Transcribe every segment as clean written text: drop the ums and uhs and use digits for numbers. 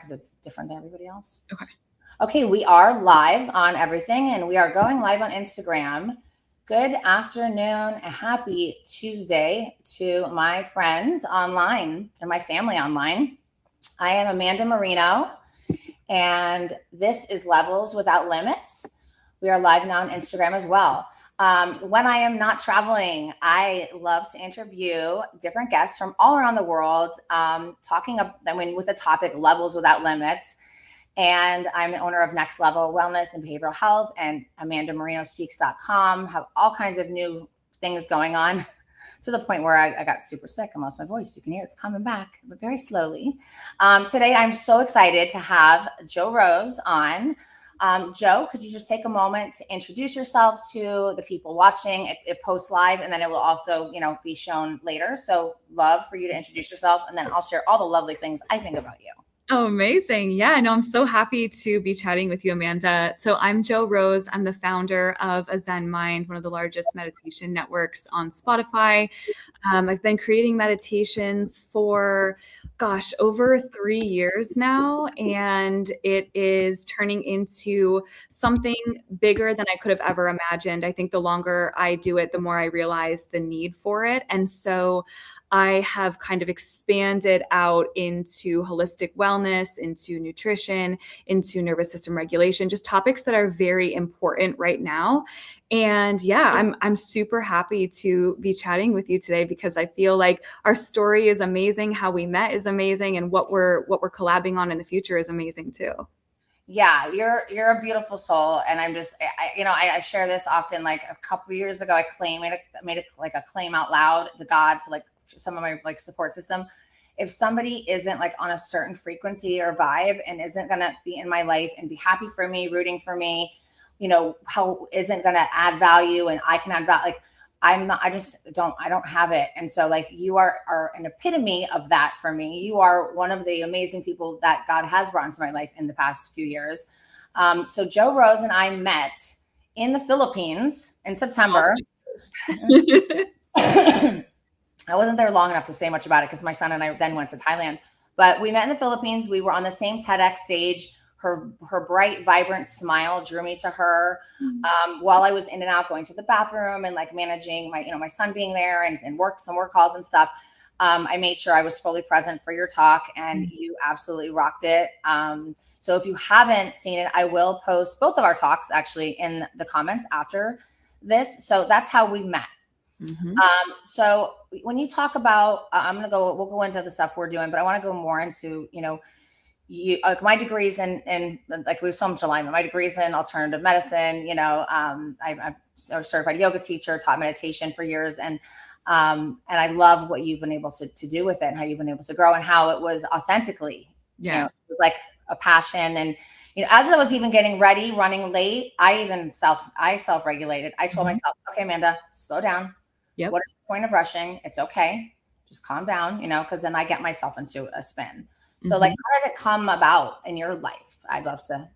because it's different than everybody else. Okay. Okay, we are live on everything, and we are going live on Instagram. Good afternoon, a happy Tuesday to my friends online and my family online. I am Amanda Marino, and this is Levels Without Limits. We are live now on Instagram as well. When I am not traveling, I love to interview different guests from all around the world, with the topic Levels Without Limits. And I'm the owner of Next Level Wellness and Behavioral Health and AmandaMarinoSpeaks.com. Have all kinds of new things going on to the point where I got super sick and lost my voice. You can hear it's coming back, but very slowly. Today, I'm so excited to have Jo Rose on. Jo, could you just take a moment to introduce yourself to the people watching? It posts live, and then it will also, be shown later. So love for you to introduce yourself, and then I'll share all the lovely things I think about you. Oh, amazing. Yeah, no, I'm so happy to be chatting with you, Amanda. So I'm Jo Rose. I'm the founder of A Zen Mind, one of the largest meditation networks on Spotify. I've been creating meditations for, over 3 years now, and it is turning into something bigger than I could have ever imagined. I think the longer I do it, the more I realize the need for it. And so I have kind of expanded out into holistic wellness, into nutrition, into nervous system regulation, just topics that are very important right now. And yeah, I'm super happy to be chatting with you today because I feel like our story is amazing, how we met is amazing, and what we're collabing on in the future is amazing too. Yeah, you're a beautiful soul, and I'm just, I share this often. Like a couple of years ago, I made a claim out loud to God, to like some of my support system. If somebody isn't like on a certain frequency or vibe and isn't gonna be in my life and be happy for me, rooting for me, how isn't gonna add value and I can add value, like I don't have it. And so like you are an epitome of that for me. You are one of the amazing people that God has brought into my life in the past few years. So Jo Rose and I met in the Philippines in September. I wasn't there long enough to say much about it because my son and I then went to Thailand. But we met in the Philippines. We were on the same TEDx stage. Her bright, vibrant smile drew me to her. While I was in and out going to the bathroom and like managing my son being there and some work calls and stuff. I made sure I was fully present for your talk, and you absolutely rocked it. So if you haven't seen it, I will post both of our talks actually in the comments after this. So that's how we met. Mm-hmm. So when you talk about, we'll go into the stuff we're doing, but I want to go more into, my degrees in like we have so much alignment. My degrees in alternative medicine, I'm a certified yoga teacher, taught meditation for years. And I love what you've been able to do with it and how you've been able to grow and how it was authentically, like a passion. And, as I was even getting ready, running late, I self-regulated. I told myself, okay, Amanda, slow down. Yep. What is the point of rushing? It's okay. Just calm down, because then I get myself into a spin. So like, how did it come about in your life? I'd love to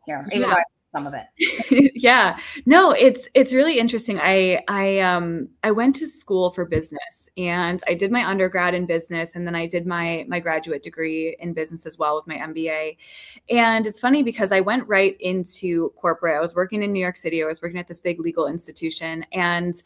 hear, even though I know some of it. Yeah, no, it's really interesting. I went to school for business, and I did my undergrad in business, and then I did my graduate degree in business as well with my MBA. And it's funny because I went right into corporate. I was working in New York City. I was working at this big legal institution, and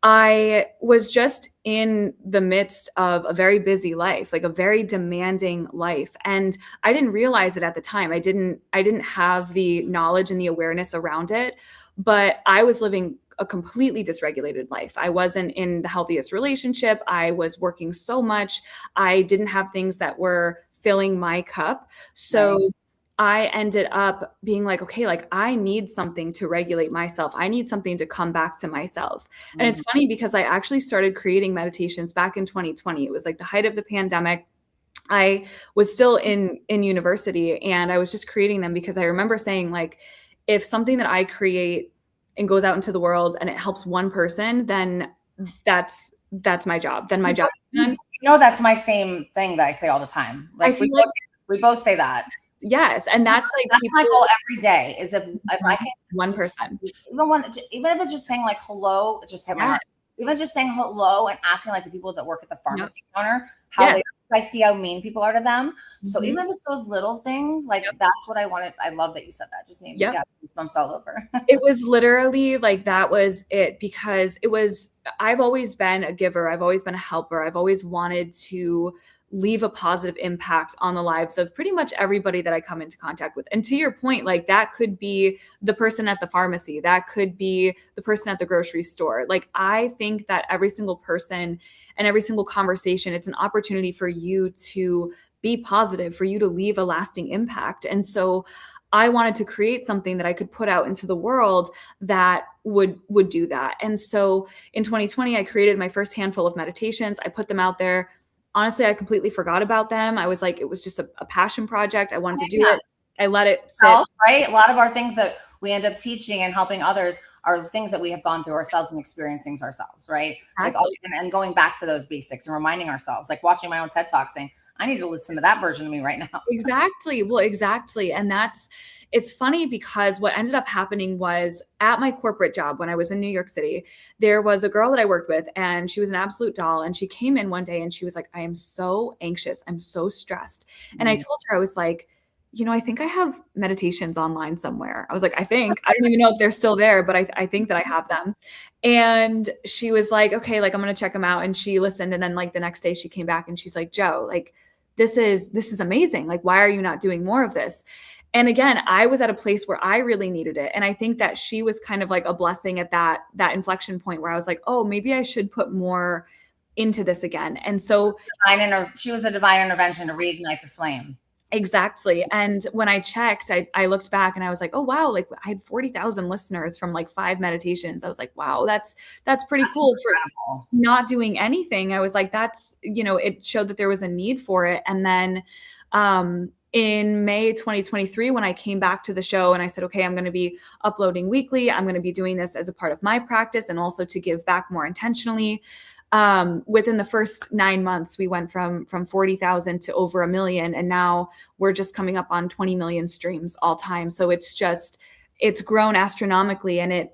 I was just in the midst of a very busy life, like a very demanding life. And I didn't realize it at the time. I didn't have the knowledge and the awareness around it, but I was living a completely dysregulated life. I wasn't in the healthiest relationship. I was working so much. I didn't have things that were filling my cup. So I ended up being like, okay, like I need something to regulate myself. I need something to come back to myself. And it's funny because I actually started creating meditations back in 2020. It was like the height of the pandemic. I was still in university, and I was just creating them because I remember saying, like, if something that I create and goes out into the world and it helps one person, then that's my job. Then my job is done. That's my same thing that I say all the time. Like we both say that. Yes. And that's my goal every day is if I can one person, even if it's just saying like hello, just hit my heart. even just saying hello and asking like the people that work at the pharmacy counter how Yes. they, I see how mean people are to them. So Mhm. even if it's those little things, like that's what I wanted. I love that you said that. Just made me get goosebumps all over. It was literally like, that was it, because I've always been a giver. I've always been a helper. I've always wanted to leave a positive impact on the lives of pretty much everybody that I come into contact with. And to your point, like that could be the person at the pharmacy, that could be the person at the grocery store. Like I think that every single person and every single conversation, it's an opportunity for you to be positive, for you to leave a lasting impact. And so I wanted to create something that I could put out into the world that would do that. And so in 2020, I created my first handful of meditations. I put them out there. Honestly, I completely forgot about them. I was like, it was just a passion project. I wanted to do it. I let it sit. Right? A lot of our things that we end up teaching and helping others are things that we have gone through ourselves and experienced things ourselves, right? Exactly. Like, and going back to those basics and reminding ourselves, like watching my own TED Talk saying, I need to listen to that version of me right now. Exactly. Well, exactly. And it's funny because what ended up happening was, at my corporate job when I was in New York City, there was a girl that I worked with, and she was an absolute doll. And she came in one day and she was like, I am so anxious. I'm so stressed. And I told her, I was like, I think I have meditations online somewhere. I was like, I don't even know if they're still there, but I think that I have them. And she was like, okay, like I'm going to check them out. And she listened. And then like the next day she came back and she's like, Joe, like, this is amazing. Like, why are you not doing more of this? And again, I was at a place where I really needed it. And I think that she was kind of like a blessing at that inflection point where I was like, oh, maybe I should put more into this again. And so she was a divine intervention to reignite the flame. Exactly. And when I checked, I looked back and I was like, oh, wow, like I had 40,000 listeners from like 5 meditations. I was like, wow, that's pretty cool incredible. For not doing anything. I was like, it showed that there was a need for it. And then in May 2023, when I came back to the show and I said, okay, I'm going to be uploading weekly. I'm going to be doing this as a part of my practice and also to give back more intentionally. Within the first 9 months, we went from 40,000 to over 1 million. And now we're just coming up on 20 million streams all time. So it's grown astronomically. And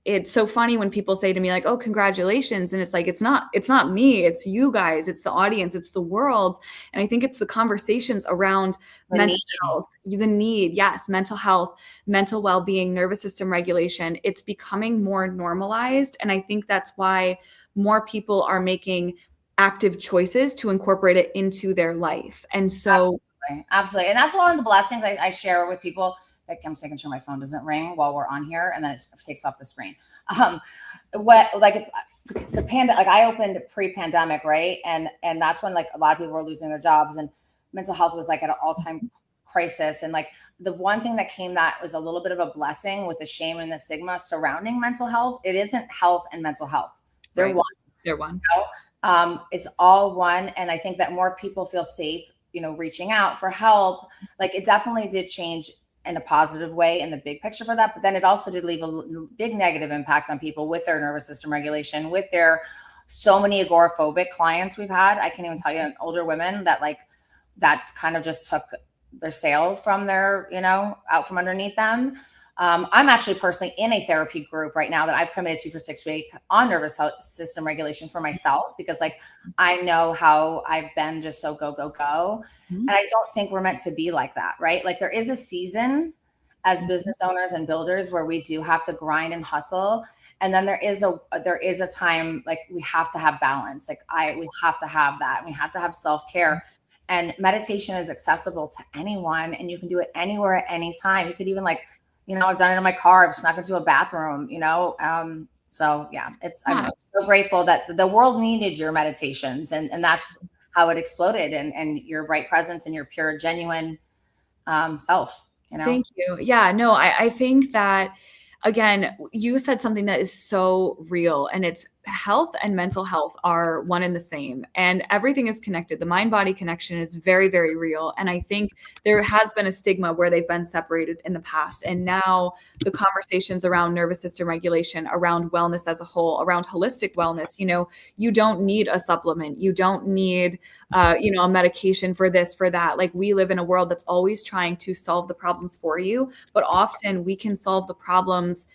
it's so funny when people say to me like, oh, congratulations. And it's like, it's not me, it's you guys, it's the audience, it's the world. And I think it's the conversations around mental health, the need. Yes. Mental health, mental well-being, nervous system regulation. It's becoming more normalized. And I think that's why more people are making active choices to incorporate it into their life. And so absolutely. And that's one of the blessings I share with people. Like, I'm making sure my phone doesn't ring while we're on here, and then it takes off the screen. Like I opened pre-pandemic, right? And that's when like a lot of people were losing their jobs and mental health was like at an all-time crisis. And like the one thing that came that was a little bit of a blessing with the shame and the stigma surrounding mental health. It isn't health and mental health. They're one. They're one. It's all one. And I think that more people feel safe, reaching out for help. Like it definitely did change in a positive way in the big picture for that. But then it also did leave a big negative impact on people with their nervous system regulation, with their so many agoraphobic clients we've had. I can't even tell you, older women that kind of just took their sail from their, out from underneath them. I'm actually personally in a therapy group right now that I've committed to for 6 weeks on nervous system regulation for myself, because like, I know how I've been just so go. Mm-hmm. And I don't think we're meant to be like that, right? Like there is a season as business owners and builders where we do have to grind and hustle. And then there is a time, like we have to have balance. Like we have to have that. We have to have self-care. And meditation is accessible to anyone, and you can do it anywhere at any time. You could even like, I've done it in my car. I've snuck into a bathroom, So yeah, I'm so grateful that the world needed your meditations, and that's how it exploded, and your bright presence and your pure, genuine self, Thank you. Yeah, no, I think that, again, you said something that is so real, and it's health and mental health are one and the same, and everything is connected. The mind-body connection is very, very real. And I think there has been a stigma where they've been separated in the past. And now the conversations around nervous system regulation, around wellness as a whole, around holistic wellness, you don't need a supplement. You don't need, a medication for this, for that. Like we live in a world that's always trying to solve the problems for you, but often we can solve the problems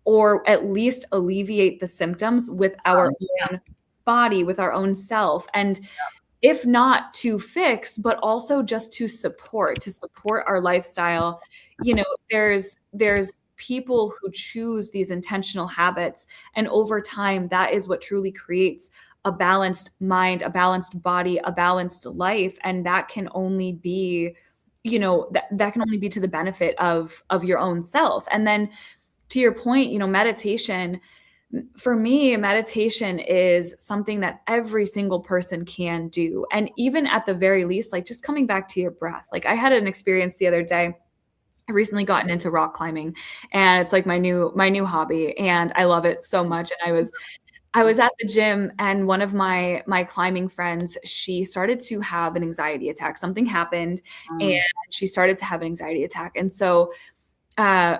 or at least alleviate the symptoms with our own body, with our own self. And if not to fix, but also just to support our lifestyle. You know, there's people who choose these intentional habits, and over time, that is what truly creates a balanced mind, a balanced body, a balanced life. And that can only be, that can only be to the benefit of your own self. And then to your point, meditation, for me, meditation is something that every single person can do. And even at the very least, like just coming back to your breath. Like I had an experience the other day. I've recently gotten into rock climbing, and it's like my new hobby, and I love it so much. And I was at the gym, and one of my climbing friends, she started to have an anxiety attack. Something happened and she started to have an anxiety attack. And so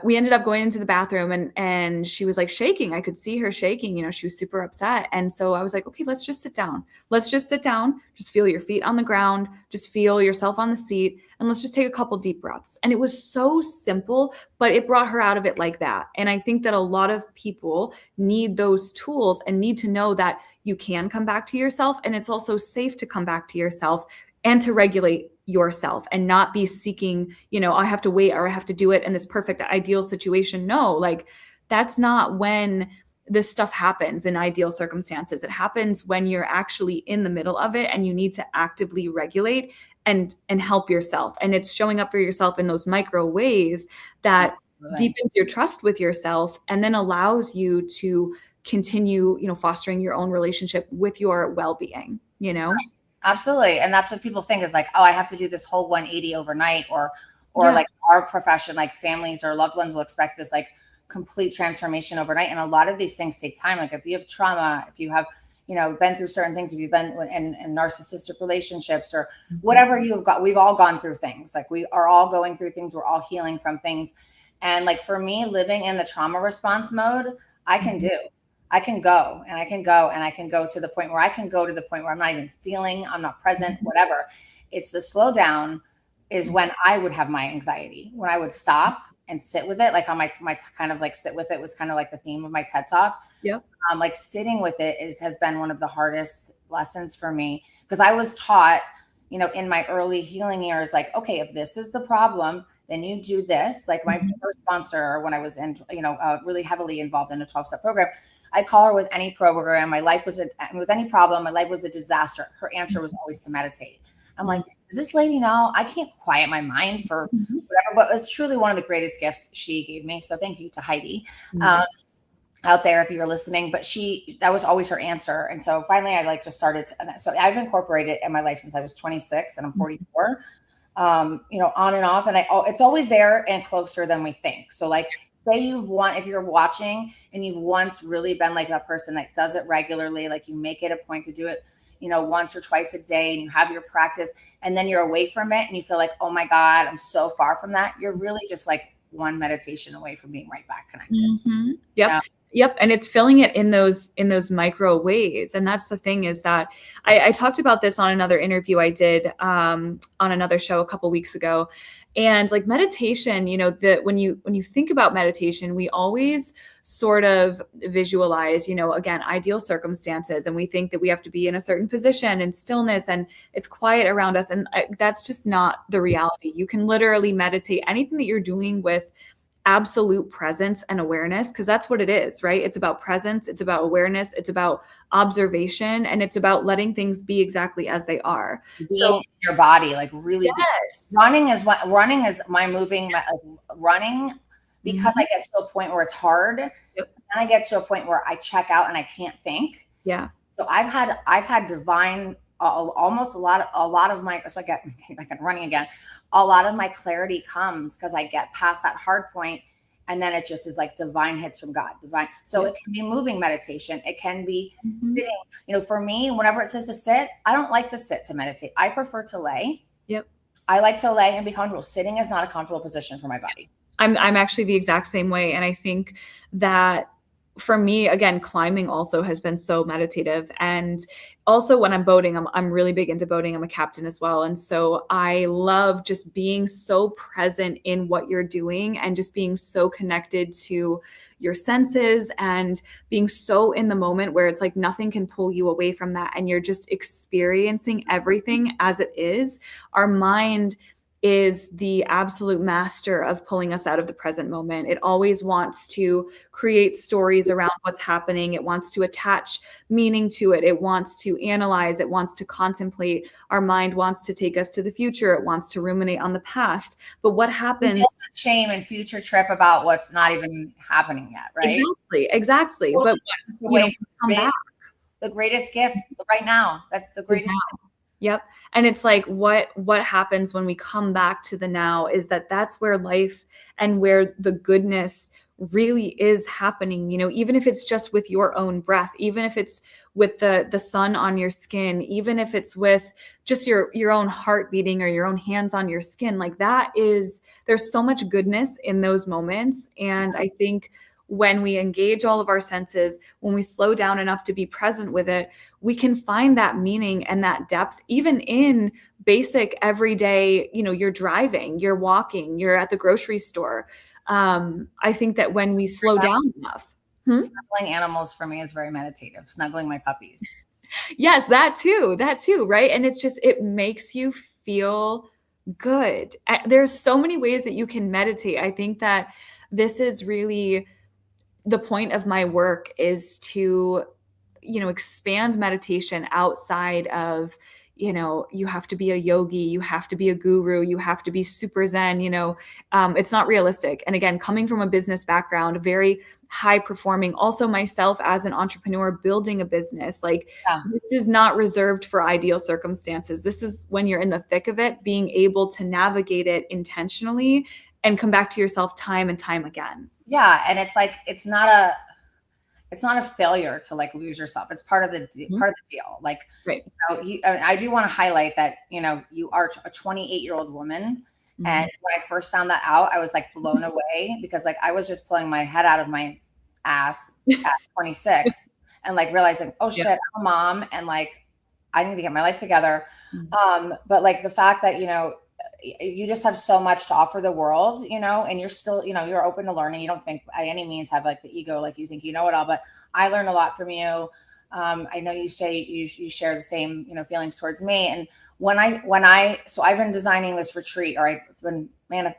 we ended up going into the bathroom, and she was like shaking. I could see her shaking, she was super upset. And so I was like, okay, let's just sit down. Let's just sit down. Just feel your feet on the ground. Just feel yourself on the seat. And let's just take a couple deep breaths. And it was so simple, but it brought her out of it like that. And I think that a lot of people need those tools and need to know that you can come back to yourself. And it's also safe to come back to yourself and to regulate yourself and not be seeking, I have to wait or I have to do it in this perfect ideal situation. No, like that's not when this stuff happens in ideal circumstances. It happens when you're actually in the middle of it and you need to actively regulate and help yourself. And it's showing up for yourself in those micro ways that deepens your trust with yourself and then allows you to continue, fostering your own relationship with your well-being, Absolutely. And that's what people think is like, oh, I have to do this whole 180 overnight, or Yeah. like our profession, like families or loved ones will expect this like complete transformation overnight. And a lot of these things take time. Like if you have trauma, if you have, been through certain things, if you've been in narcissistic relationships or whatever you've got, we've all gone through things. Like we are all going through things. We're all healing from things. And like for me, living in the trauma response mode, I can go and I can go to the point where I'm not even feeling, I'm not present, whatever. It's the slowdown is when I would have my anxiety, when I would stop and sit with it. Like on my kind of like sit with it was kind of like the theme of my TED talk. Yeah. Like sitting with it has been one of the hardest lessons for me, because I was taught, in my early healing years, like, okay, if this is the problem, then you do this. Like my first sponsor, when I was in, really heavily involved in a 12-step program, I call her with any program. With any problem, my life was a disaster. Her answer was always to meditate. I'm like, does this lady know I can't quiet my mind for whatever? But it was truly one of the greatest gifts she gave me. So thank you to Heidi out there if you're listening. But that was always her answer. And so finally, I just started. So I've incorporated it in my life since I was 26, and I'm 44. On and off, and it's always there and closer than we think. So like, say if you're watching and you've once really been like that person that does it regularly, like you make it a point to do it, once or twice a day, and you have your practice, and then you're away from it and you feel like, oh my God, I'm so far from that. You're really just like one meditation away from being right back connected. Mm-hmm. Yep. Yep. And it's filling it in those micro ways. And that's the thing, is that I talked about this on another interview I did on another show a couple weeks ago. And like meditation, when you think about meditation, we always sort of visualize, again, ideal circumstances. And we think that we have to be in a certain position and stillness and it's quiet around us. And that's just not the reality. You can literally meditate anything that you're doing with absolute presence and awareness, because that's what it is, right? It's about presence, it's about awareness, it's about observation, and it's about letting things be exactly as they are. So in your body, like really, yes. running is my moving, running, because I get to a point where it's hard, and I get to a point where I check out and I can't think. Yeah. So I've had divine, almost a lot of my, so I get running again. A lot of my clarity comes because I get past that hard point, and then it just is like divine hits from God, divine. So it can be moving meditation. It can be sitting. For me, whenever it says to sit, I don't like to sit to meditate. I prefer to lay. Yep. I like to lay and be comfortable. Sitting is not a comfortable position for my body. I'm actually the exact same way. And I think that for me, again, climbing also has been so meditative. And also when I'm boating, I'm really big into boating. I'm a captain as well. And so I love just being so present in what you're doing and just being so connected to your senses and being so in the moment where it's like nothing can pull you away from that. And you're just experiencing everything as it is. Our mind is the absolute master of pulling us out of the present moment. It always wants to create stories around what's happening. It wants to attach meaning to it. It wants to analyze. It wants to contemplate. Our mind wants to take us to the future. It wants to ruminate on the past. But what happens? Guilt and shame and future trip about what's not even happening yet, right? Exactly. Well, but come back. The greatest gift right now. That's the greatest gift. Yep. And it's like what happens when we come back to the now is that's where life and where the goodness really is happening, even if it's just with your own breath, even if it's with the sun on your skin, even if it's with just your own heart beating or your own hands on your skin, like there's so much goodness in those moments. And I think when we engage all of our senses, when we slow down enough to be present with it, we can find that meaning and that depth, even in basic everyday, you're driving, you're walking, you're at the grocery store. I think that when we slow down enough. Snuggling animals for me is very meditative, snuggling my puppies. Yes, that too, right? And it's just, it makes you feel good. There's so many ways that you can meditate. I think that this is really the point of my work, is to, expand meditation outside of, you have to be a yogi, you have to be a guru, you have to be super zen, it's not realistic. And again, coming from a business background, very high performing, also myself as an entrepreneur building a business, This is not reserved for ideal circumstances. This is when you're in the thick of it, being able to navigate it intentionally and come back to yourself time and time again. Yeah. And it's like, it's not a failure to lose yourself. It's part of the deal. Right. I do want to highlight that, you are a 28-year-old woman. Mm-hmm. And when I first found that out, I was blown away because I was just pulling my head out of my ass at 26 and realizing, oh shit, I'm a mom and I need to get my life together. Mm-hmm. But the fact that, you just have so much to offer the world, and you're still, you're open to learning. You don't think by any means have the ego, you think you know it all, but I learned a lot from you. I know you say you share the same, feelings towards me. And so I've been designing this retreat, or I've been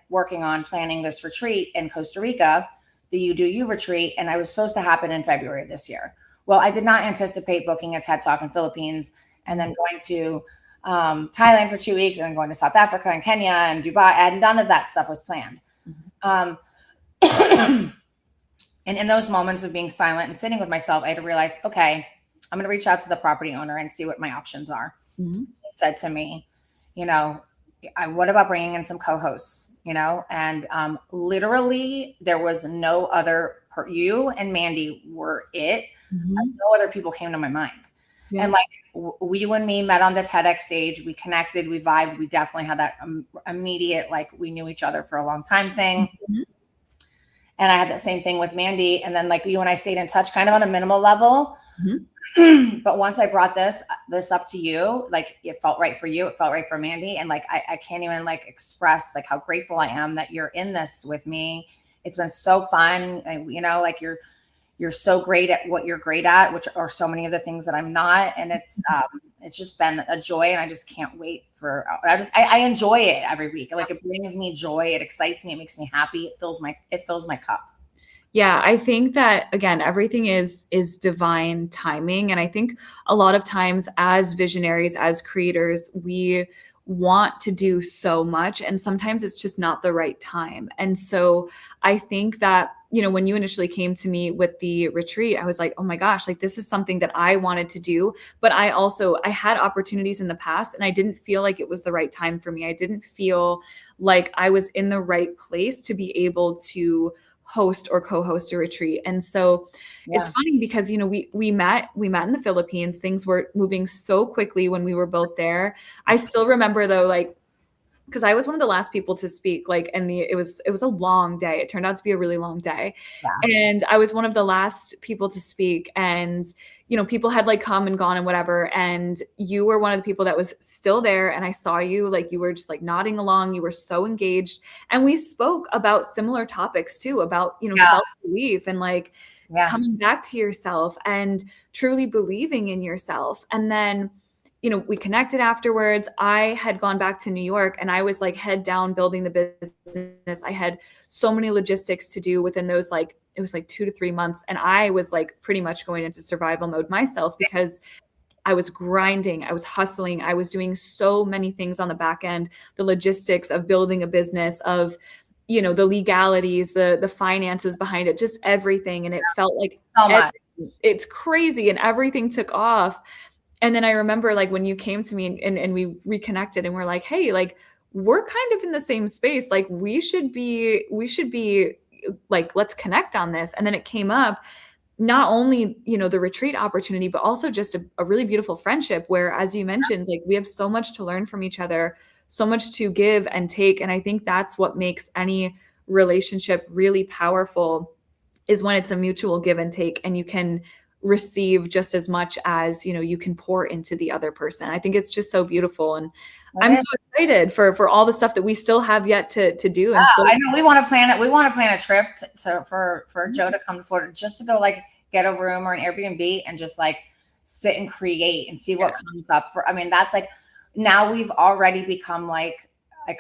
working on planning this retreat in Costa Rica, the You Do You retreat. And I was supposed to happen in February of this year. Well, I did not anticipate booking a TED Talk in Philippines and then going to Thailand for 2 weeks and then going to South Africa and Kenya and Dubai, and none of that stuff was planned. Mm-hmm. And in those moments of being silent and sitting with myself, I had to realize, okay, I'm going to reach out to the property owner and see what my options are. Mm-hmm. He said to me, what about bringing in some co-hosts, and literally there was no other, you and Mandy were it. Mm-hmm. No other people came to my mind. Yeah. And you and me met on the TEDx stage. We connected, we vibed. We definitely had that immediate, we knew each other for a long time thing. Mm-hmm. And I had that same thing with Mandy. And then you and I stayed in touch kind of on a minimal level. Mm-hmm. But once I brought this up to you, it felt right for you. It felt right for Mandy. And I can't even express how grateful I am that you're in this with me. It's been so fun. And, you're so great at what you're great at, which are so many of the things that I'm not. And it's just been a joy. And I just can't wait I enjoy it every week. It brings me joy. It excites me. It makes me happy. It fills my cup. Yeah, I think that, again, everything is divine timing. And I think a lot of times as visionaries, as creators, we want to do so much. And sometimes it's just not the right time. And so I think that, when you initially came to me with the retreat, I was like, oh my gosh, this is something that I wanted to do. But I had opportunities in the past and I didn't feel like it was the right time for me. I didn't feel like I was in the right place to be able to host or co-host a retreat. And so It's funny because, we met in the Philippines. Things were moving so quickly when we were both there. I still remember though, because I was one of the last people to speak, like, and it was a long day. It turned out to be a really long day. Yeah. And I was one of the last people to speak. And, people had like come and gone and whatever. And you were one of the people that was still there. And I saw you, like, you were just like nodding along. You were so engaged. And we spoke about similar topics too, about, Yeah. self-belief and like Yeah. coming back to yourself and truly believing in yourself. And then, we connected afterwards. I had gone back to New York and I was like head down building the business. I had so many logistics to do within those, like, it was like 2 to 3 months. And I was like pretty much going into survival mode myself because I was grinding, I was hustling, I was doing so many things on the back end, the logistics of building a business, of, the legalities, the finances behind it, just everything. And it felt like So much. it's crazy, and everything took off. And then I remember, like, when you came to me and we reconnected and we're like, hey, like, we're kind of in the same space. Like, we should be like, let's connect on this. And then it came up, not only, the retreat opportunity, but also just a really beautiful friendship where, as you mentioned, like, we have so much to learn from each other, so much to give and take. And I think that's what makes any relationship really powerful, is when it's a mutual give and take, and you can receive just as much as, you can pour into the other person. I think it's just so beautiful. And I'm so excited for all the stuff that we still have yet to do. And I know we want to plan it. We want to plan a trip for Joe to come to Florida, just to go like get a room or an Airbnb and just like sit and create and see what comes up. That's like, now we've already become like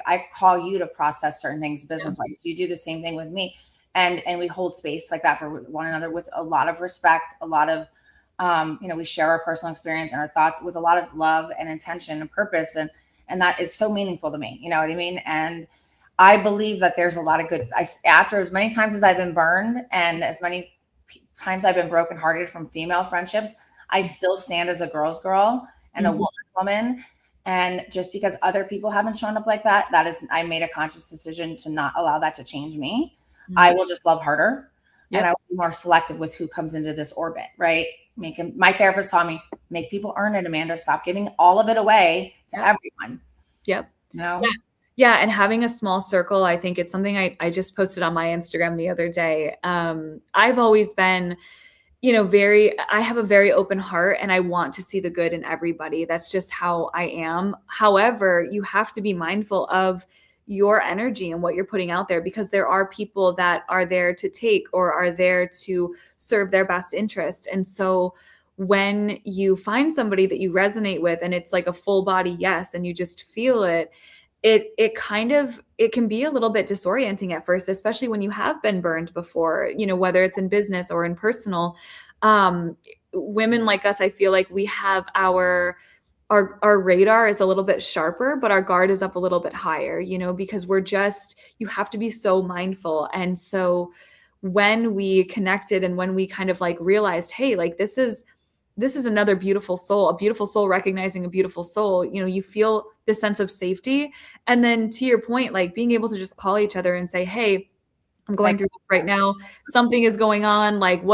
I call you to process certain things business wise. You do the same thing with me. And we hold space like that for one another with a lot of respect, a lot of, we share our personal experience and our thoughts with a lot of love and intention and purpose. And that is so meaningful to me. You know what I mean? And I believe that there's a lot of good, after as many times as I've been burned and as many times I've been brokenhearted from female friendships, I still stand as a girl's girl and a woman's woman. And just because other people haven't shown up like that, I made a conscious decision to not allow that to change me. I will just love harder, and I will be more selective with who comes into this orbit, right? My therapist taught me, make people earn it, Amanda. Stop giving all of it away to everyone. Yep. Yeah. And having a small circle, I think it's something I just posted on my Instagram the other day. I've always been, I have a very open heart, and I want to see the good in everybody. That's just how I am. However, you have to be mindful of your energy and what you're putting out there, because there are people that are there to take or are there to serve their best interest. And so when you find somebody that you resonate with and it's like a full body yes, and you just feel it, it can be a little bit disorienting at first, especially when you have been burned before, whether it's in business or in personal. Women like us, I feel like we have our radar is a little bit sharper, but our guard is up a little bit higher, because you have to be so mindful. And so when we connected and when we kind of like realized, hey, like, this is another beautiful soul, a beautiful soul recognizing a beautiful soul, you feel this sense of safety. And then, to your point, like, being able to just call each other and say, hey, I'm going through this right now. Something is going on. Like,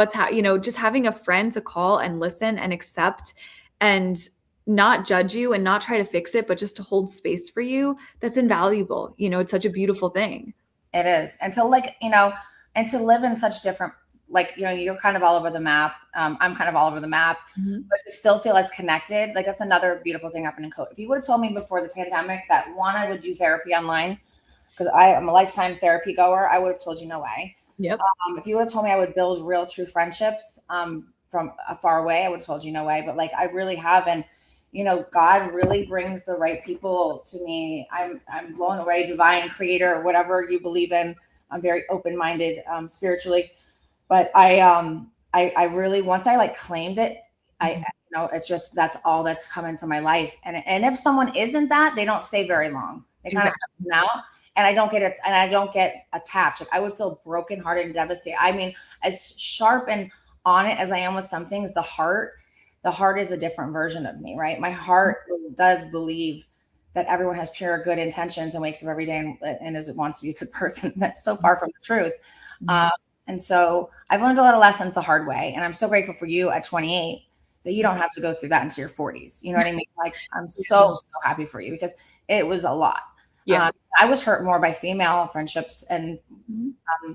just having a friend to call and listen and accept and not judge you and not try to fix it, but just to hold space for you. That's invaluable. It's such a beautiful thing. It is. And to and to live in such different, like, you're kind of all over the map. I'm kind of all over the map, but to still feel as connected. Like, that's another beautiful thing happening in code. If you would have told me before the pandemic that I would do therapy online, because I am a lifetime therapy goer, I would have told you no way. Yep. If you would have told me I would build real, true friendships from far away, I would have told you no way. But like, I really have. And God really brings the right people to me. I'm blown away, divine creator, whatever you believe in. I'm very open-minded spiritually, but I really, once I like claimed it, it's just, that's all that's come into my life. And if someone isn't that, they don't stay very long. They kind of come out, and I don't get attached. Like, I would feel brokenhearted and devastated. I mean, as sharp and on it as I am with some things, the heart is a different version of me, right? My heart does believe that everyone has pure good intentions and wakes up every day and wants to be a good person. That's so far from the truth. And so I've learned a lot of lessons the hard way. And I'm so grateful for you at 28 that you don't have to go through that into your 40s. You know what I mean? Like, I'm so happy for you, because it was a lot. Yeah. I was hurt more by female friendships and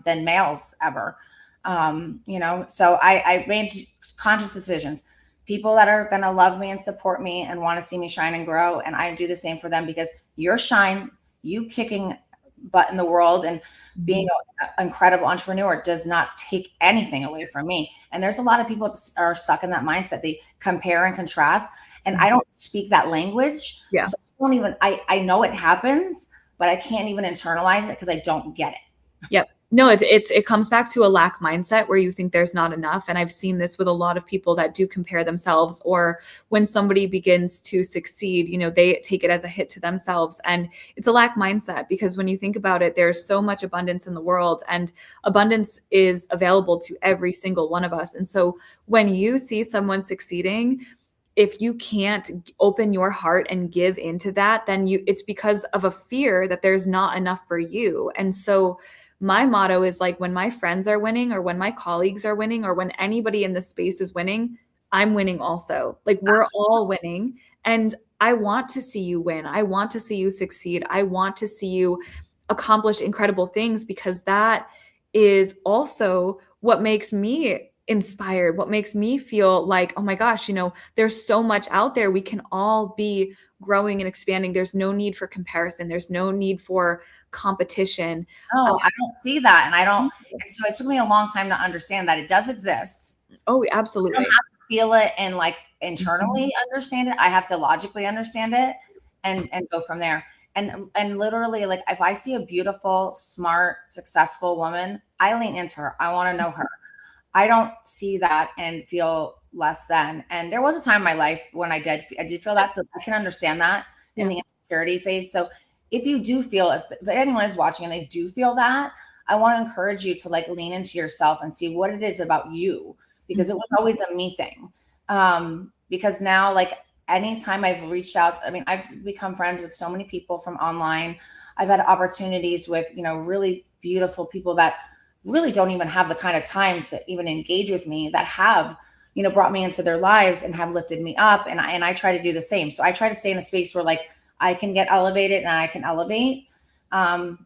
than males ever. So I made conscious decisions. People that are going to love me and support me and want to see me shine and grow. And I do the same for them, because your shine, you kicking butt in the world and being an incredible entrepreneur does not take anything away from me. And there's a lot of people that are stuck in that mindset. They compare and contrast. And I don't speak that language. Yeah. So I know it happens, but I can't even internalize it because I don't get it. Yep. No, it comes back to a lack mindset where you think there's not enough. And I've seen this with a lot of people that do compare themselves, or when somebody begins to succeed, they take it as a hit to themselves. And it's a lack mindset, because when you think about it, there's so much abundance in the world, and abundance is available to every single one of us. And so when you see someone succeeding, if you can't open your heart and give into that, then it's because of a fear that there's not enough for you. And so my motto is like, when my friends are winning, or when my colleagues are winning, or when anybody in the space is winning, I'm winning also. Like, we're all winning. And I want to see you win. I want to see you succeed. I want to see you accomplish incredible things, because that is also what makes me inspired, what makes me feel like, oh my gosh, there's so much out there. We can all be growing and expanding. There's no need for comparison. There's no need for competition. No, I don't see that. And so it took me a long time to understand that it does exist. Oh, absolutely. I don't have to feel it and like internally understand it. I have to logically understand it and go from there. And literally, like, if I see a beautiful, smart, successful woman, I lean into her. I want to know her. I don't see that and feel less than. And there was a time in my life when I did feel that. So I can understand that in the insecurity phase. So if you do feel, if anyone is watching and they do feel that, I want to encourage you to like lean into yourself and see what it is about you, because it was always a me thing. Because now, like, anytime I've reached out, I mean, I've become friends with so many people from online. I've had opportunities with, really beautiful people that really don't even have the kind of time to even engage with me, that have, brought me into their lives and have lifted me up. And I try to do the same. So I try to stay in a space where like I can get elevated and I can elevate, and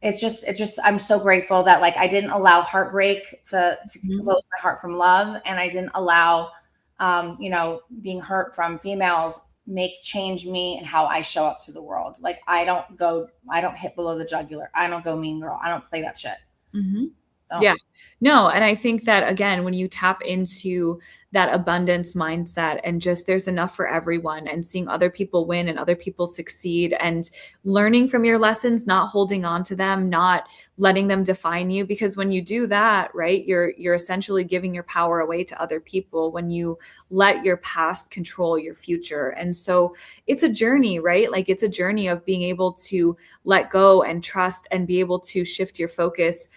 it's just, I'm so grateful that like I didn't allow heartbreak to close my heart from love. And I didn't allow, being hurt from females change me and how I show up to the world. Like, I don't hit below the jugular. I don't go mean girl. I don't play that shit. So. Yeah, no. And I think that, again, when you tap into that abundance mindset and just there's enough for everyone, and seeing other people win and other people succeed, and learning from your lessons, not holding on to them, not letting them define you. Because when you do that, right, you're essentially giving your power away to other people when you let your past control your future. And so it's a journey, right? Like, it's a journey of being able to let go and trust and be able to shift your focus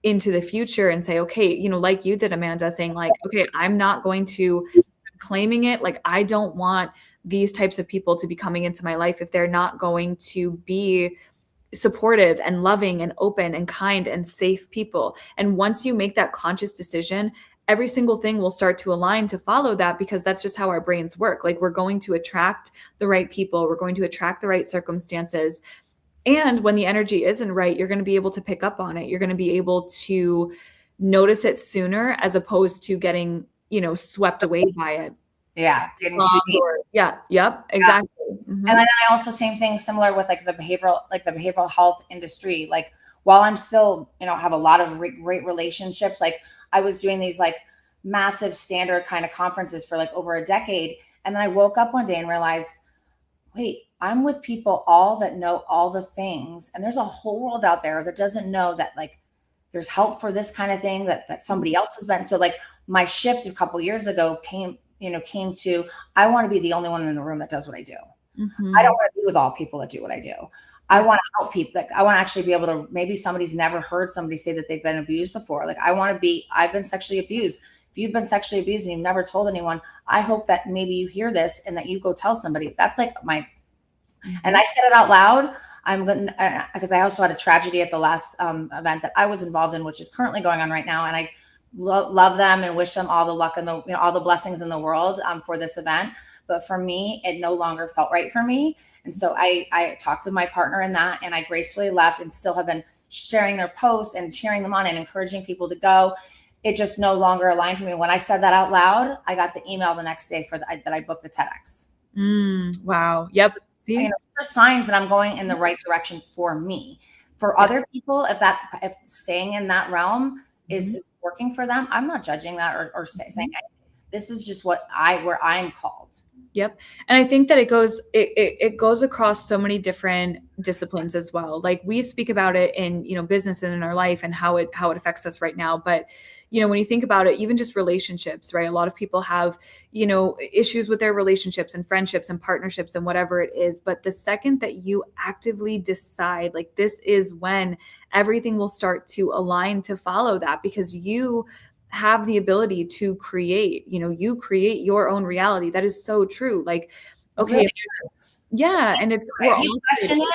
into the future and say, okay, like you did, Amanda, saying like, okay, I'm not going to claiming it. Like, I don't want these types of people to be coming into my life if they're not going to be supportive and loving and open and kind and safe people. And once you make that conscious decision, every single thing will start to align to follow that, because that's just how our brains work. Like, we're going to attract the right people. We're going to attract the right circumstances. And when the energy isn't right, you're going to be able to pick up on it. You're going to be able to notice it sooner, as opposed to getting, swept away by it. Yeah. Getting too deep. Yeah. Yep. Exactly. And then I also, same thing, similar with like the behavioral health industry. Like, while I'm still, have a lot of great relationships, like I was doing these like massive standard kind of conferences for like over a decade. And then I woke up one day and realized, wait, I'm with people all that know all the things. And there's a whole world out there that doesn't know that like there's help for this kind of thing that somebody else has been. So like my shift a couple of years ago came to, I want to be the only one in the room that does what I do. I don't want to be with all people that do what I do. I want to help people. Like, I want to actually be able to, maybe somebody's never heard somebody say that they've been abused before. Like, I've been sexually abused. If you've been sexually abused and you've never told anyone, I hope that maybe you hear this and that you go tell somebody. That's like and I said it out loud. I'm going to, because I also had a tragedy at the last event that I was involved in, which is currently going on right now. And I love them and wish them all the luck and all the blessings in the world for this event. but for me, it no longer felt right for me. And so I talked to my partner in that, and I gracefully left, and still have been sharing their posts and cheering them on and encouraging people to go. It just no longer aligned for me. When I said that out loud, I got the email the next day that I booked the TEDx. Wow. Yep. See? You know, those are signs that I'm going in the right direction for me. For other people, if staying in that realm is working for them, I'm not judging that or saying anything. This is just where I'm called. Yep. And I think that it goes across so many different disciplines as well. Like we speak about it in, business and in our life and how it affects us right now. But, when you think about it, even just relationships, right? A lot of people have, issues with their relationships and friendships and partnerships and whatever it is. But the second that you actively decide, like this is when everything will start to align to follow that, because you have the ability to create, you create your own reality. That is so true. Like, okay. Really yeah. And it's, if you question it,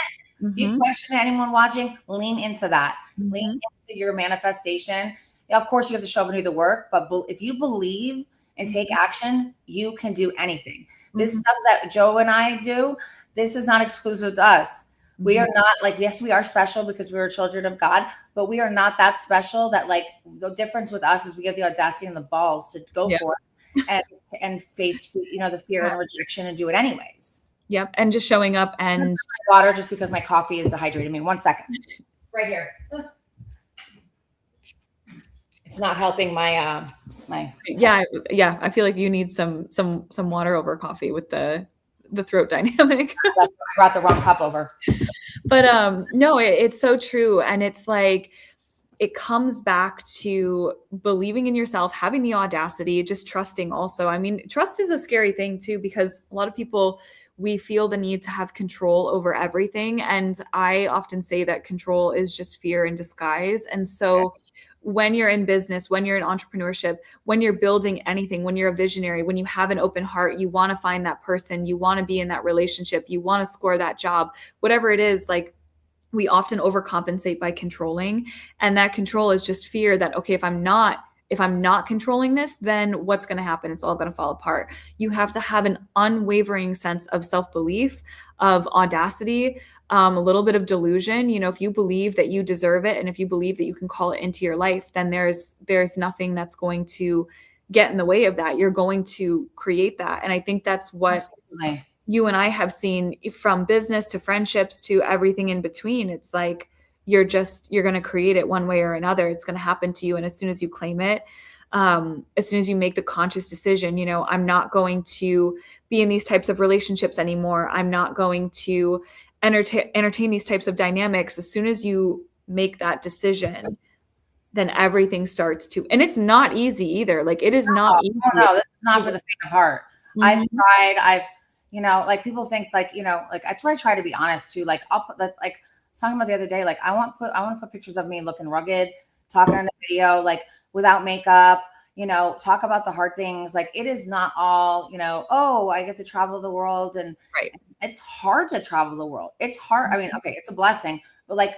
you question it, anyone watching, lean into that. Lean into your manifestation. Of course you have to show up and do the work, but if you believe and take action, you can do anything. This stuff that Joe and I do, this is not exclusive to us. We are not like, yes, we are special because we are children of God, but we are not that special. That like the difference with us is we have the audacity and the balls to go for it and face, the fear and rejection and do it anyways. Yep. And just showing up and water just because my coffee is dehydrated me. 1 second. Right here. It's not helping my yeah. I feel like you need some water over coffee with the throat dynamic. I brought the wrong cup over. But no, it's so true. And it's like, it comes back to believing in yourself, having the audacity, just trusting also. I mean, trust is a scary thing too, because a lot of people, we feel the need to have control over everything. And I often say that control is just fear in disguise. And so when you're in business, when you're in entrepreneurship, when you're building anything, when you're a visionary, when you have an open heart, you want to find that person, you want to be in that relationship, you want to score that job, whatever it is, like we often overcompensate by controlling. And that control is just fear that, okay, if I'm not controlling this, then what's going to happen? It's all going to fall apart. You have to have an unwavering sense of self-belief, of audacity, a little bit of delusion. If you believe that you deserve it, and if you believe that you can call it into your life, then there's nothing that's going to get in the way of that. You're going to create that. And I think that's what you and I have seen, from business to friendships to everything in between. It's like, you're going to create it one way or another. It's going to happen to you. And as soon as you claim it, as soon as you make the conscious decision, I'm not going to be in these types of relationships anymore. I'm not going to entertain these types of dynamics. As soon as you make that decision, then everything starts to, and it's not easy either. Like it is not easy. No, this is not for the faint of heart. I've tried, like people think like, like that's why I try to be honest too. Like I'll put like I was talking about the other day, like I want to put pictures of me looking rugged, talking in the video, like without makeup, talk about the hard things. Like it is not all, oh, I get to travel the world, and it's hard to travel the world. It's hard. I mean, okay, it's a blessing, but like,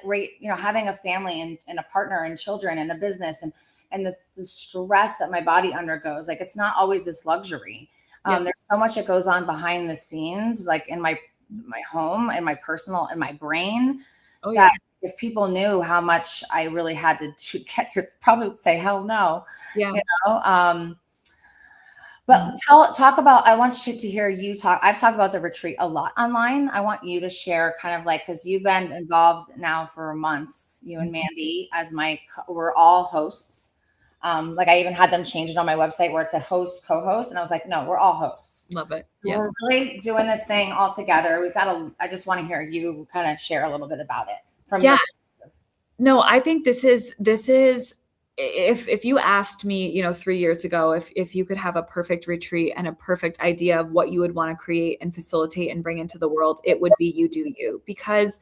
having a family and a partner and children and a business and the stress that my body undergoes, like it's not always this luxury. There's so much that goes on behind the scenes, like in my home and my personal and my brain, that if people knew how much I really had to get here, probably would say, hell no. But talk about, I want to hear you talk. I've talked about the retreat a lot online. I want you to share kind of like, because you've been involved now for months, you and Mandy, we're all hosts. Like I even had them change it on my website where it said host, co-host. And I was like, no, we're all hosts. Love it. Yeah. We're really doing this thing all together. I just want to hear you kind of share a little bit about it from your perspective. No, I think this is, if you asked me, 3 years ago, if you could have a perfect retreat and a perfect idea of what you would want to create and facilitate and bring into the world, it would be You Do You. Because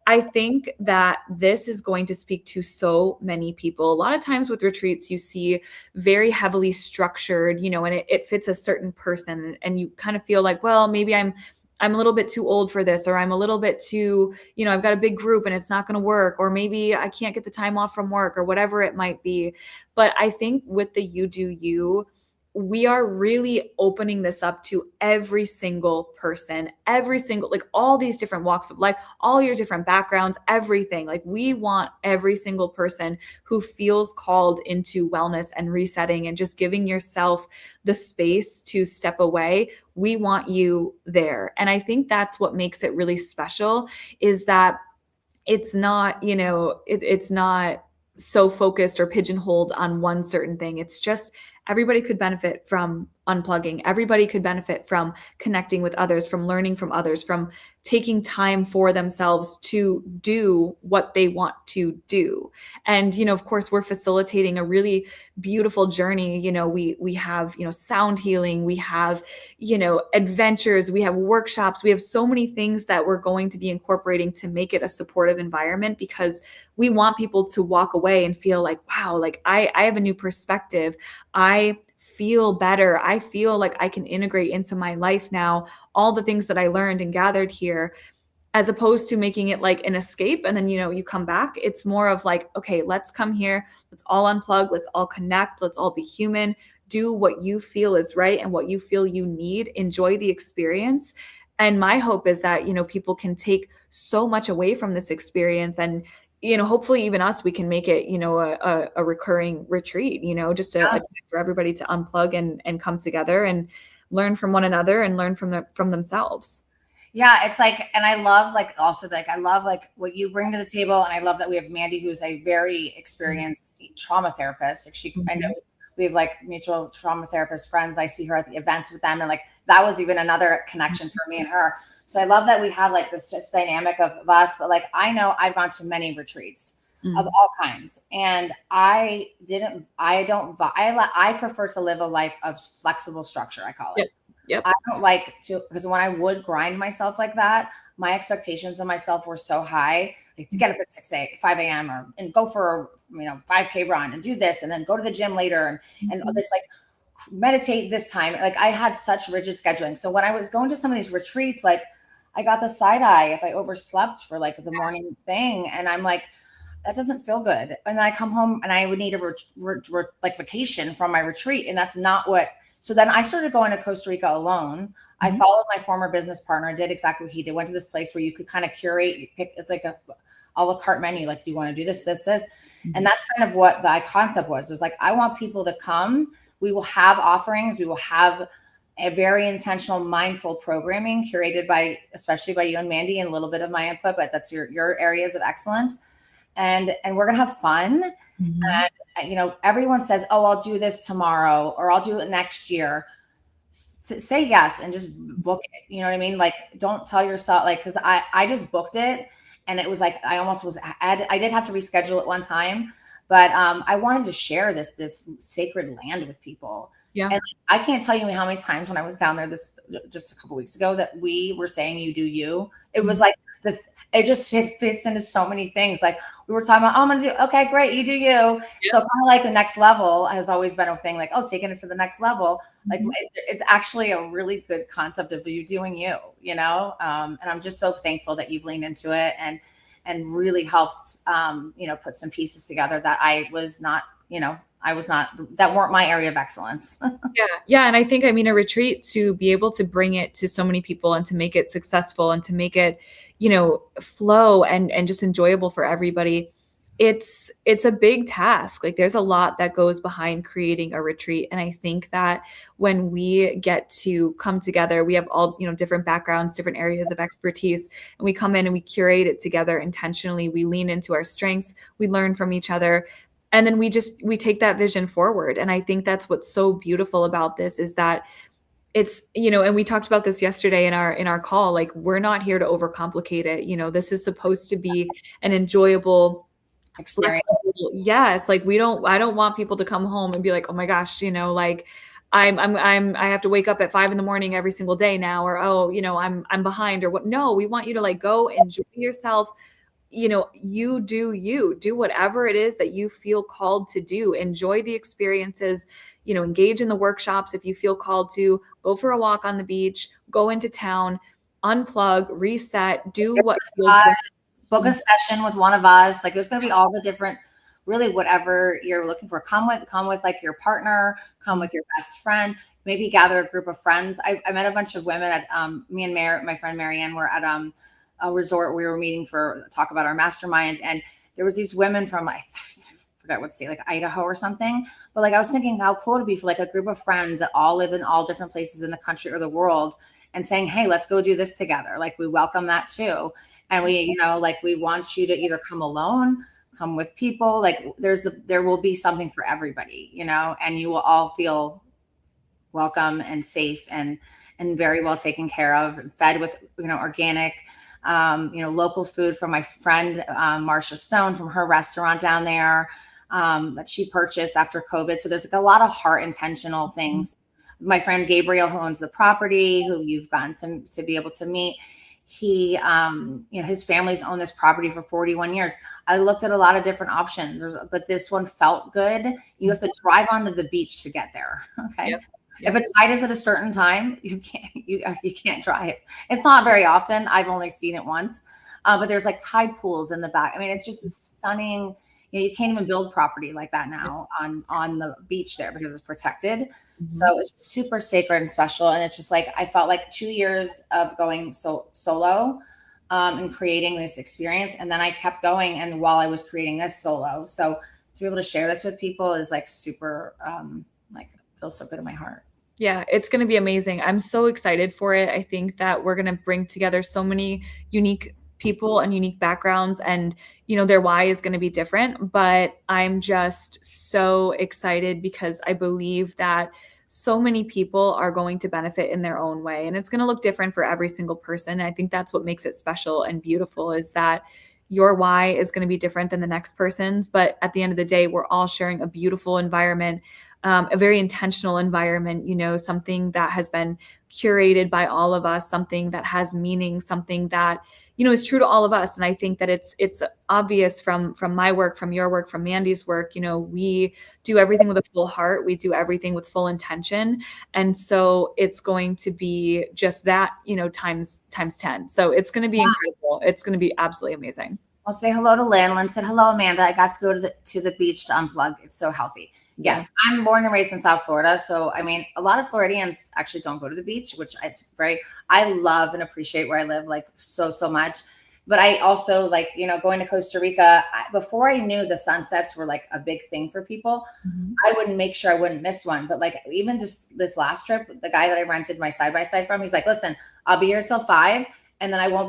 I think that this is going to speak to so many people. A lot of times with retreats, you see very heavily structured, and it fits a certain person, and you kind of feel like, well, maybe I'm a little bit too old for this, or I'm a little bit too, I've got a big group and it's not going to work, or maybe I can't get the time off from work, or whatever it might be. But I think with the You Do You, we are really opening this up to every single person, every single, like all these different walks of life, all your different backgrounds, everything. Like we want every single person who feels called into wellness and resetting and just giving yourself the space to step away. We want you there. And I think that's what makes it really special, is that it's not, it's not so focused or pigeonholed on one certain thing. It's just everybody could benefit from unplugging. Everybody could benefit from connecting with others, from learning from others, from taking time for themselves to do what they want to do. And, of course, we're facilitating a really beautiful journey. We have, sound healing, we have, adventures, we have workshops, we have so many things that we're going to be incorporating to make it a supportive environment, because we want people to walk away and feel like, wow, like I have a new perspective. I feel better. I feel like I can integrate into my life now all the things that I learned and gathered here, as opposed to making it like an escape and then, you come back. It's more of like, okay, let's come here. Let's all unplug. Let's all connect. Let's all be human. Do what you feel is right and what you feel you need. Enjoy the experience. And my hope is that, people can take so much away from this experience, and hopefully even us, we can make it, a recurring retreat, just a time for everybody to unplug and come together and learn from one another and learn from themselves. Yeah, it's like, and I love like also like I love like what you bring to the table, and I love that we have Mandy, who's a very experienced trauma therapist. Like I know we have like mutual trauma therapist friends. I see her at the events with them, and like that was even another connection for me and her. So I love that we have like this just dynamic of us. But like I know I've gone to many retreats of all kinds, and I prefer to live a life of flexible structure. I call it. Yep. I don't like to, because when I would grind myself like that, my expectations of myself were so high, like to get up at 5 a.m. and go for a 5K run and do this, and then go to the gym later and this like meditate this time. Like I had such rigid scheduling. So when I was going to some of these retreats, like I got the side eye if I overslept for like the morning thing, and I'm like, that doesn't feel good. And then I come home and I would need a like vacation from my retreat, and that's not what. So then I started going to Costa Rica alone. I followed my former business partner and did exactly what he did. Went to this place where you could kind of curate, you pick, it's like a la carte menu. Like, do you want to do this, this, this? And that's kind of what the concept was. It was like, I want people to come. We will have offerings. We will have a very intentional, mindful programming curated by, especially by you and Mandy, and a little bit of my input, but that's your areas of excellence. And we're going to have fun. And, everyone says, oh, I'll do this tomorrow, or I'll do it next year. Say yes and just book it. You know what I mean? Like, don't tell yourself, like, because I just booked it, and it was like, I did have to reschedule it one time, but I wanted to share this sacred land with people. Yeah. And I can't tell you how many times when I was down there just a couple weeks ago that we were saying, you do you. It was like it just fits into so many things. Like we were talking about, oh, I'm going to do, okay, great. You do you. Yeah. So kind of like the next level has always been a thing, like, oh, taking it to the next level. Like it's actually a really good concept of you doing you, and I'm just so thankful that you've leaned into it and really helped, put some pieces together that I was not, that weren't my area of excellence. Yeah. And I think, a retreat, to be able to bring it to so many people and to make it successful and to make it, flow and just enjoyable for everybody. It's a big task. Like there's a lot that goes behind creating a retreat. And I think that when we get to come together, we have all, different backgrounds, different areas of expertise, and we come in and we curate it together intentionally. We lean into our strengths, we learn from each other. And then we take that vision forward. And I think that's what's so beautiful about this, is that it's, and we talked about this yesterday in our call, like we're not here to overcomplicate it. This is supposed to be an enjoyable experience. Yes. Like I don't want people to come home and be like, oh my gosh, like I have to wake up at 5 a.m. every single day now, or, oh, I'm behind, or what. No, we want you to like go enjoy yourself. You do whatever it is that you feel called to do. Enjoy the experiences, engage in the workshops. If you feel called to, go for a walk on the beach, go into town, unplug, reset, do what feels good. Book a session with one of us. Like there's going to be all the different really whatever you're looking for. Come with like your partner, come with your best friend, maybe gather a group of friends. I met a bunch of women at me and my friend Marianne were at a resort. We were meeting for talk about our mastermind, and there was these women from I forgot what state, like Idaho or something. But like I was thinking how cool it'd be for like a group of friends that all live in all different places in the country or the world, and saying, hey, let's go do this together. Like we welcome that too. And we, you know, like we want you to either come alone, come with people. Like there will be something for everybody, you know, and you will all feel welcome and safe and very well taken care of, fed with, you know, organic, you know, local food from my friend, Marsha Stone from her restaurant down there, that she purchased after COVID. So there's like a lot of heart intentional things. My friend Gabriel, who owns the property, who you've gotten to be able to meet, he, you know, his family's owned this property for 41 years. I looked at a lot of different options, but this one felt good. You have to drive onto the beach to get there. Okay. Yep. If a tide is at a certain time, you can't drive. It's not very often. I've only seen it once, but there's like tide pools in the back. I mean, it's just a stunning. You know, you can't even build property like that now on the beach there because it's protected. Mm-hmm. So it's super sacred and special. And it's just like I felt like 2 years of going solo and creating this experience, and then I kept going. And while I was creating this solo, so to be able to share this with people is like super like feels so good in my heart. Yeah, it's going to be amazing. I'm so excited for it. I think that we're going to bring together so many unique people and unique backgrounds, and you know, their why is going to be different, but I'm just so excited because I believe that so many people are going to benefit in their own way, and it's going to look different for every single person. I think that's what makes it special and beautiful, is that your why is going to be different than the next person's, but at the end of the day, we're all sharing a beautiful environment, a very intentional environment, you know, something that has been curated by all of us, something that has meaning, something that, you know, is true to all of us. And I think that it's obvious from my work, from your work, from Mandy's work, you know, we do everything with a full heart. We do everything with full intention. And so it's going to be just that, you know, times 10. So it's going to be incredible. It's going to be absolutely amazing. I'll say hello to Lynn. Lynn said, hello, Amanda. I got to go to the beach to unplug. It's so healthy. Yes, I'm born and raised in South Florida. So, I mean, a lot of Floridians actually don't go to the beach, which I love and appreciate where I live, like so much. But I also like, you know, going to Costa Rica, before I knew the sunsets were like a big thing for people, I wouldn't make sure I wouldn't miss one. But like, even just this last trip, the guy that I rented my side-by-side from, he's like, listen, I'll be here till 5. And then I won't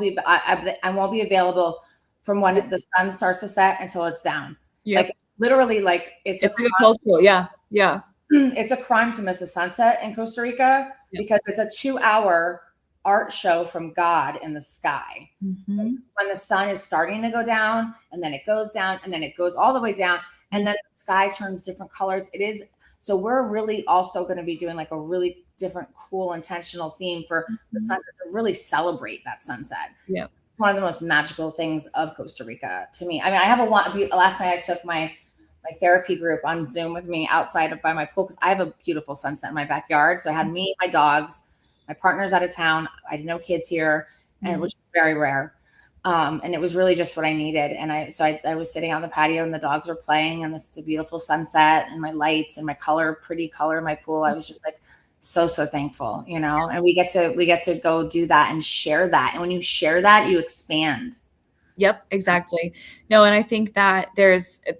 be available from when the sun starts to set until it's down. Yep. Like literally, like it's a cultural. Yeah. It's a crime to miss a sunset in Costa Rica because it's a 2-hour art show from God in the sky. When the sun is starting to go down, and then it goes down, and then it goes all the way down, and then the sky turns different colors. It is. So we're really also going to be doing like a really different, cool, intentional theme for the sunset to really celebrate that sunset. Yeah. One of the most magical things of Costa Rica to me. I mean, I have last night I took my therapy group on Zoom with me outside by my pool because I have a beautiful sunset in my backyard. So I had me, my dogs, my partner's out of town. I had no kids here, and which is very rare. And it was really just what I needed. And I was sitting on the patio, and the dogs were playing, and the beautiful sunset and my lights and my pretty color in my pool. I was just like, so thankful, you know, and we get to go do that and share that. And when you share that, you expand. Yep, exactly. No, and I think that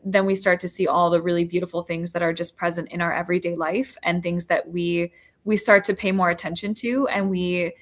then we start to see all the really beautiful things that are just present in our everyday life, and things that we start to pay more attention to, and we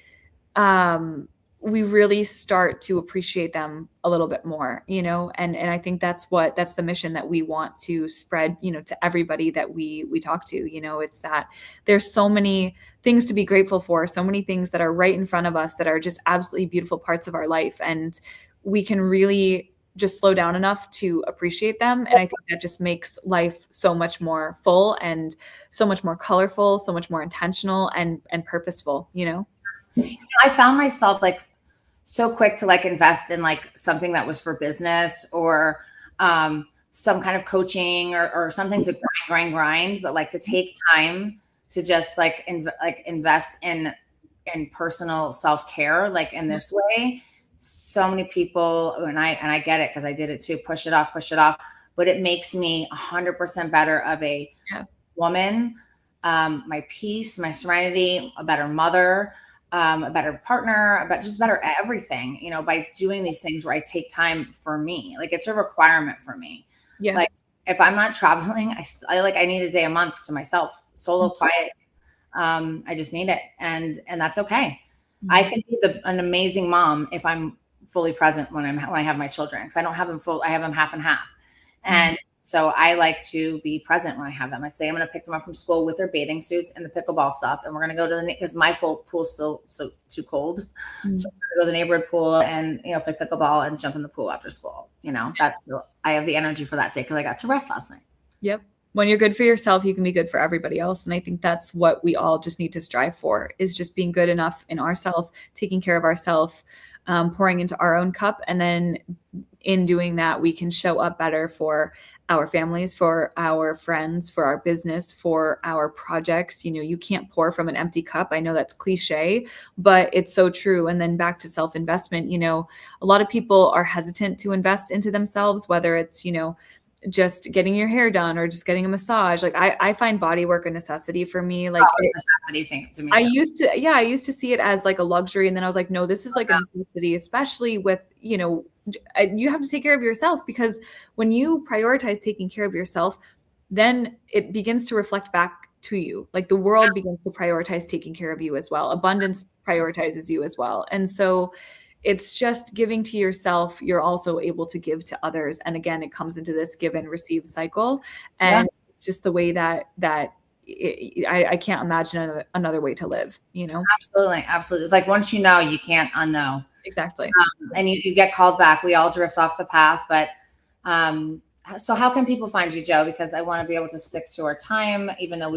really start to appreciate them a little bit more, you know, and I think that's the mission that we want to spread, you know, to everybody that we talk to. You know, it's that there's so many things to be grateful for, so many things that are right in front of us that are just absolutely beautiful parts of our life, and we can really just slow down enough to appreciate them. And I think that just makes life so much more full and so much more colorful, so much more intentional and purposeful, you know? I found myself like so quick to like invest in like something that was for business or some kind of coaching or something to grind, but like to take time to just like invest in personal self-care, like in this way. So many people, and I get it because I did it too, push it off, but it makes me 100% better of a woman, my peace, my serenity, a better mother, a better partner, but just better everything, you know, by doing these things where I take time for me. Like it's a requirement for me. Yeah. Like if I'm not traveling, I need a day a month to myself, solo, quiet. I just need it. And that's okay. I can be an amazing mom if I'm fully present when I have my children, because I don't have them full. I have them half and half. And so I like to be present when I have them. I say I'm going to pick them up from school with their bathing suits and the pickleball stuff, and we're going to go to because my pool's still so too cold, so we're going to go to the neighborhood pool and play pickleball and jump in the pool after school. I have the energy for that sake because I got to rest last night. Yep. When you're good for yourself, you can be good for everybody else. And I think that's what we all just need to strive for, is just being good enough in ourselves, taking care of ourselves, pouring into our own cup. And then in doing that, we can show up better for our families, for our friends, for our business, for our projects. You can't pour from an empty cup. I know that's cliche, but it's so true. And then back to self-investment, a lot of people are hesitant to invest into themselves, whether it's, just getting your hair done or just getting a massage. Like I find body work a necessity for me. Like necessity to me I too. used to see it as like a luxury. And then I was like, no, this is like a necessity, especially with, you have to take care of yourself, because when you prioritize taking care of yourself, then it begins to reflect back to you. Like the world begins to prioritize taking care of you as well. Abundance prioritizes you as well. And so it's just giving to yourself. You're also able to give to others. And again, it comes into this give and receive cycle. And it's just the way that I can't imagine another way to live, Absolutely. Absolutely. Like once you know, you can't unknow. Exactly. And you get called back. We all drift off the path, but so how can people find you, Joe? Because I want to be able to stick to our time, even though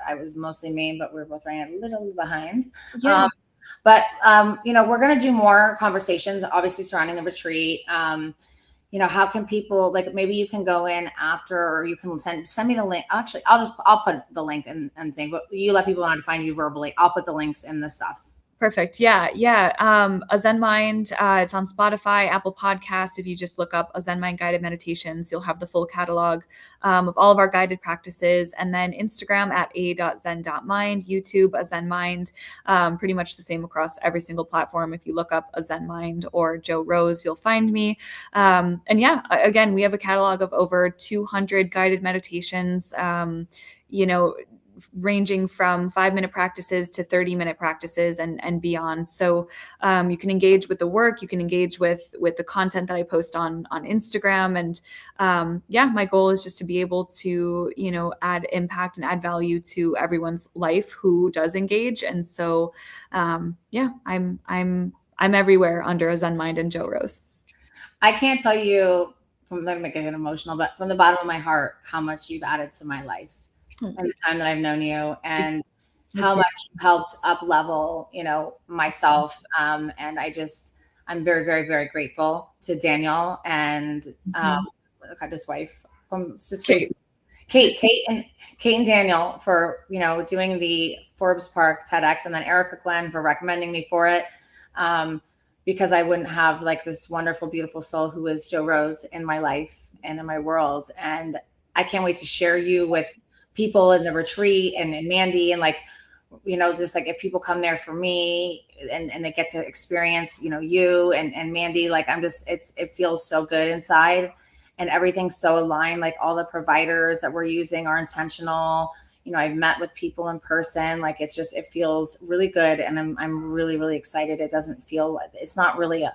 I was mostly Maine, but we were both running a little behind. Yeah. But we're going to do more conversations, obviously surrounding the retreat. How can people, like, maybe you can go in after, or you can send me the link. Actually, I'll put the link and thing, but you let people know how to find you verbally. I'll put the links in the stuff. Perfect. Yeah. A Zen Mind. It's on Spotify, Apple Podcasts. If you just look up A Zen Mind Guided Meditations, you'll have the full catalog of all of our guided practices. And then Instagram at a.zen.mind, YouTube, A Zen Mind, pretty much the same across every single platform. If you look up A Zen Mind or Joe Rose, you'll find me. Again, we have a catalog of over 200 guided meditations, ranging from 5-minute practices to 30-minute practices and beyond. So you can engage with the work, you can engage with the content that I post on Instagram. And my goal is just to be able to, add impact and add value to everyone's life who does engage. And so, I'm everywhere under A Zen Mind and Joe Rose. I can't tell you, I'm going to make it emotional, but from the bottom of my heart, how much you've added to my life. And the time that I've known you, and how much helps up level, myself. And I'm very, very, very grateful to Daniel and his wife, Kate and Daniel for, doing the Forbes Park TEDx, and then Erica Glenn for recommending me for it. Because I wouldn't have like this wonderful, beautiful soul who is Joe Rose in my life and in my world. And I can't wait to share you with people in the retreat and Mandy, and just like if people come there for me and they get to experience, you and Mandy, like it feels so good inside, and everything's so aligned. Like all the providers that we're using are intentional. I've met with people in person. Like it feels really good. And I'm really, really excited. It's not really a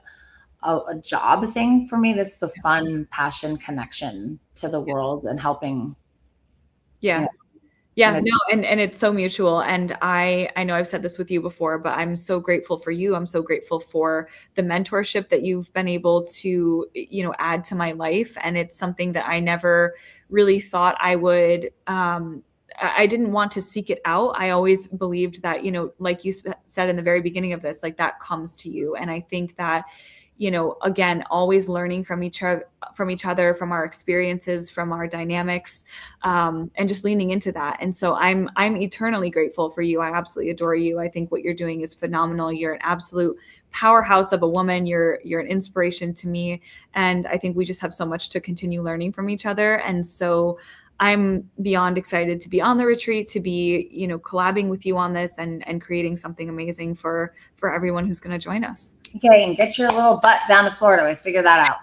job thing for me. This is a fun passion connection to the world and helping. No, and it's so mutual. And I know I've said this with you before, but I'm so grateful for you. I'm so grateful for the mentorship that you've been able to, add to my life. And it's something that I never really thought I would, I didn't want to seek it out. I always believed that, like you said in the very beginning of this, like that comes to you. And I think that, again, always learning from each other, from our experiences, from our dynamics, and just leaning into that. And so I'm eternally grateful for you. I absolutely adore you. I think what you're doing is phenomenal. You're an absolute powerhouse of a woman. You're an inspiration to me. And I think we just have so much to continue learning from each other. And so I'm beyond excited to be on the retreat, to be, collabing with you on this and creating something amazing for everyone who's going to join us. Okay, and get your little butt down to Florida. We figure that out.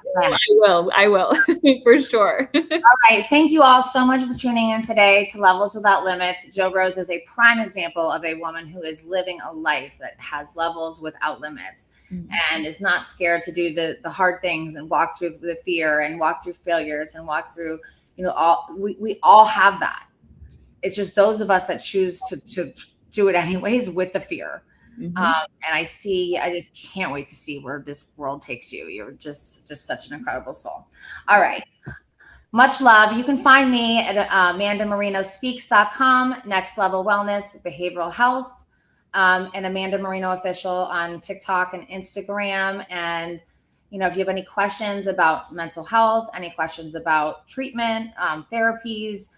I will for sure. All right. Thank you all so much for tuning in today to Levels Without Limits. Jo Rose is a prime example of a woman who is living a life that has levels without limits, and is not scared to do the hard things and walk through the fear and walk through failures and walk through, we all have that. It's just those of us that choose to do it anyways with the fear. And I just can't wait to see where this world takes you. You're just such an incredible soul. All right. Much love. You can find me at AmandaMarinoSpeaks.com, Next Level Wellness, Behavioral Health, and Amanda Marino Official on TikTok and Instagram. And, if you have any questions about mental health, any questions about treatment, therapies,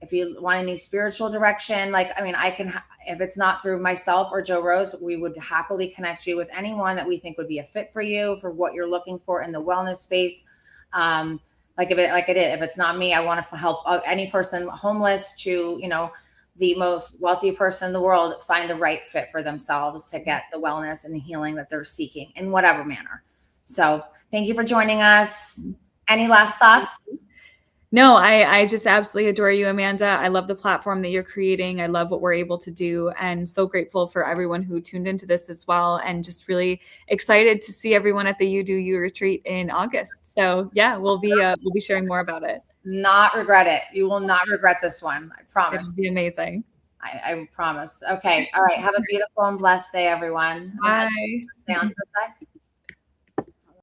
if you want any spiritual direction, if it's not through myself or Jo Rose, we would happily connect you with anyone that we think would be a fit for you, for what you're looking for in the wellness space. If it's not me, I want to help any person homeless to, the most wealthy person in the world find the right fit for themselves to get the wellness and the healing that they're seeking in whatever manner. So thank you for joining us. Any last thoughts? No, I just absolutely adore you, Amanda. I love the platform that you're creating. I love what we're able to do, and so grateful for everyone who tuned into this as well. And just really excited to see everyone at the You Do You retreat in August. So yeah, we'll be sharing more about it. Not regret it. You will not regret this one. I promise. It'll be amazing. I promise. Okay. All right. Have a beautiful and blessed day, everyone. Bye. Stay on for a sec.